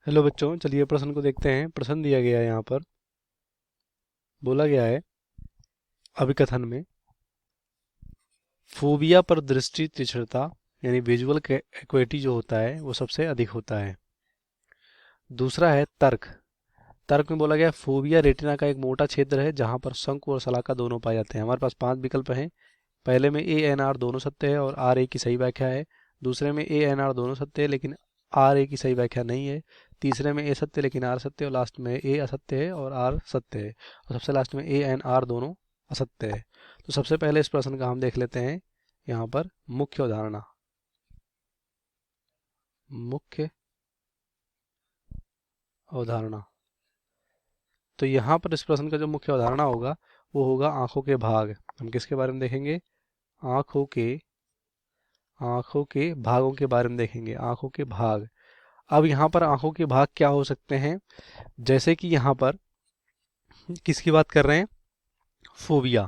Hello बच्चों, चलिए प्रश्न को देखते हैं। प्रश्न दिया गया है यहाँ पर। बोला गया है अभिकथन में, फोबिया पर दृष्टि तीक्ष्णता यानी विजुअल एक्वेटी जो होता है वो सबसे अधिक होता है। दूसरा है तर्क। तर्क में बोला गया फोबिया रेटिना का एक मोटा क्षेत्र है जहां पर शंकु और शलाका दोनों पाए जाते हैं। हमारे पास 5 विकल्प हैं। पहले में ए एन आर दोनों सत्य है और आर ए की सही व्याख्या है। दूसरे में ए एन आर दोनों सत्य है लेकिन आर ए की सही व्याख्या नहीं है। तीसरे में ए सत्य लेकिन आर सत्य, और लास्ट में ए असत्य है और आर सत्य है, और सबसे लास्ट में ए एन आर दोनों असत्य है। तो सबसे पहले इस प्रश्न का हम देख लेते हैं यहाँ पर मुख्य अवधारणा। मुख्य अवधारणा। तो यहाँ पर इस प्रश्न का जो मुख्य अवधारणा होगा वो होगा आंखों के भाग। हम किसके बारे में देखेंगे? आंखों के भागों के बारे में देखेंगे। आंखों के भाग। अब यहाँ पर आंखों के भाग क्या हो सकते हैं? जैसे कि यहाँ पर किसकी बात कर रहे हैं? फोबिया।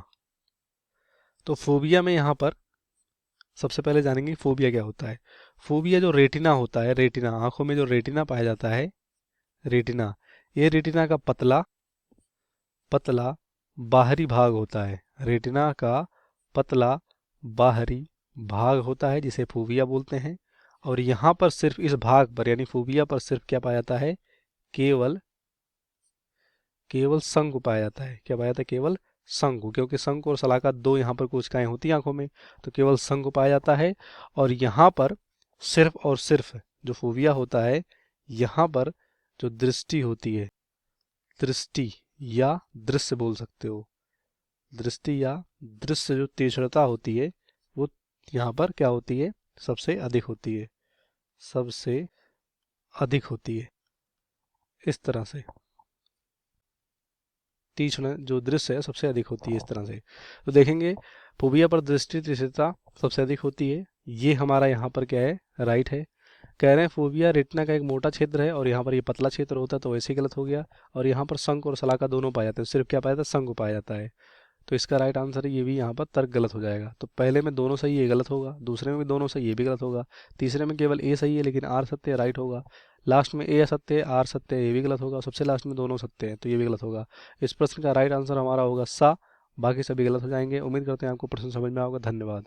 तो फोबिया में यहाँ पर सबसे पहले जानेंगे फोबिया क्या होता है। फोबिया जो रेटिना होता है, रेटिना आंखों में जो रेटिना पाया जाता है, रेटिना, ये रेटिना का पतला पतला बाहरी भाग होता है। रेटिना का पतला बाहरी भाग होता है जिसे फोबिया बोलते हैं। और यहाँ पर सिर्फ इस भाग पर यानी फोबिया पर सिर्फ क्या पाया जाता है? केवल केवल शंकु पाया जाता है। क्या पाया जाता है? केवल शंकु, क्योंकि शंकु और शलाका दो यहाँ पर कोशिकाएं होती हैं आंखों में, तो केवल शंकु पाया जाता है। और यहाँ पर सिर्फ और सिर्फ जो फोबिया होता है, यहाँ पर जो दृष्टि होती है, दृष्टि या दृश्य बोल सकते हो, दृष्टि या दृश्य जो तीक्ष्णता होती है वो यहाँ पर क्या होती है? सबसे अधिक होती है। सबसे अधिक होती है। इस तरह से तीक्ष्ण जो दृश्य है सबसे अधिक होती है इस तरह से। तो देखेंगे फोबिया पर दृष्टि तीक्ष्णता सबसे अधिक होती है। ये हमारा यहाँ पर क्या है? राइट है। कह रहे हैं फोबिया रेटिना का एक मोटा क्षेत्र है और यहाँ पर ये पतला क्षेत्र होता है, तो वैसे ही गलत हो गया। और यहाँ पर शंकु और शलाका दोनों पाए जाते हैं, सिर्फ क्या पाया जाता है? शंकु पाया जाता है। तो इसका राइट आंसर है ये भी। यहाँ पर तर्क गलत हो जाएगा। तो पहले में दोनों सही, ये गलत होगा। दूसरे में भी दोनों सही, ये भी गलत होगा। तीसरे में केवल ए सही है लेकिन आर सत्य है, राइट होगा। लास्ट में ए असत्य है, आर सत्य है, ये भी गलत होगा। सबसे लास्ट में दोनों सत्य हैं, तो ये भी गलत होगा। इस प्रश्न का राइट आंसर हमारा होगा सा। बाकी सभी गलत हो जाएंगे। उम्मीद करते हैं आपको प्रश्न समझ में आएगा। धन्यवाद।